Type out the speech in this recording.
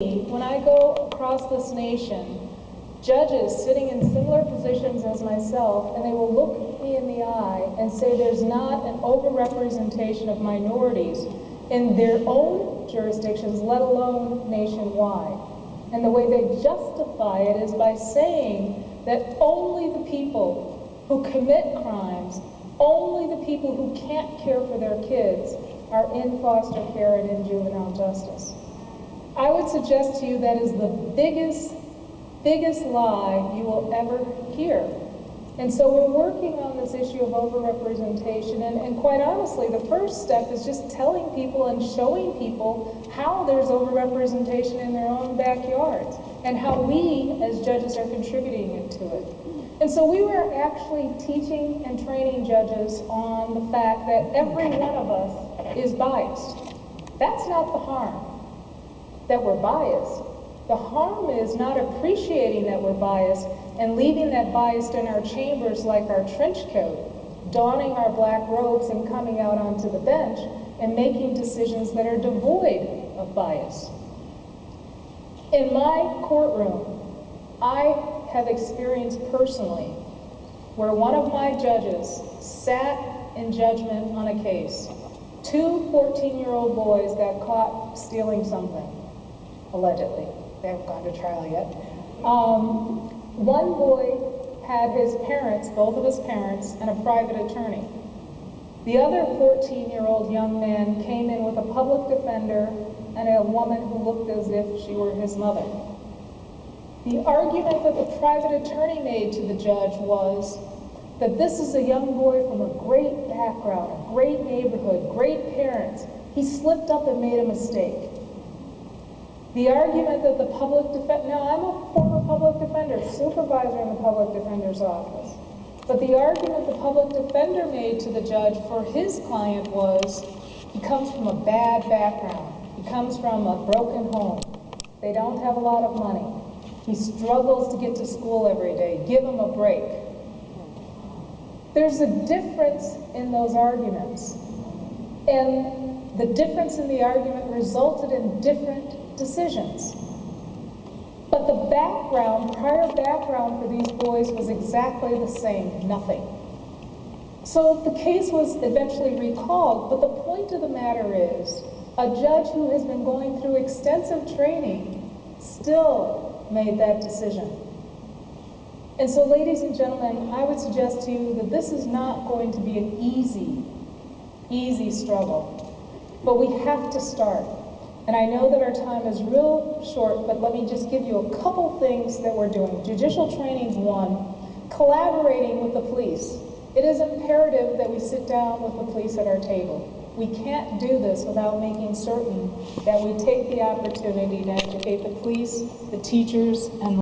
When I go across this nation, judges sitting in similar positions as myself, and they will look me in the eye and say there's not an overrepresentation of minorities in their own jurisdictions, let alone nationwide. And the way they justify it is by saying that only the people who commit crimes, only the people who can't care for their kids are in foster care and in juvenile justice. I would suggest to you that is the biggest lie you will ever hear. And so we're working on this issue of overrepresentation, and quite honestly, the first step is just telling people and showing people how there's overrepresentation in their own backyards, and how we as judges are contributing to it. And so we were actually teaching and training judges on the fact that every one of us is biased. That's not the harm, that we're biased. The harm is not appreciating that we're biased and leaving that bias in our chambers like our trench coat, donning our black robes and coming out onto the bench and making decisions that are devoid of bias. In my courtroom, I have experienced personally where one of my judges sat in judgment on a case. 2 14-year-old boys got caught stealing something, allegedly. They haven't gone to trial yet. One boy had his parents, both of his parents, and a private attorney. The other 14-year-old young man came in with a public defender and a woman who looked as if she were his mother. The argument that the private attorney made to the judge was that this is a young boy from a great background, a great neighborhood, great parents. He slipped up and made a mistake. The argument that the public defender, now I'm a former public defender, supervisor in the public defender's office, but the argument the public defender made to the judge for his client was, he comes from a bad background. He comes from a broken home. They don't have a lot of money. He struggles to get to school every day. Give him a break. There's a difference in those arguments. And the difference in the argument resulted in different decisions. But the background, prior background for these boys was exactly the same, nothing. So the case was eventually recalled, but the point of the matter is, a judge who has been going through extensive training still made that decision. And so, ladies and gentlemen, I would suggest to you that this is not going to be an easy struggle, but we have to start. And I know that our time is real short, but let me just give you a couple things that we're doing. Judicial training's one, collaborating with the police. It is imperative that we sit down with the police at our table. We can't do this without making certain that we take the opportunity to educate the police, the teachers, and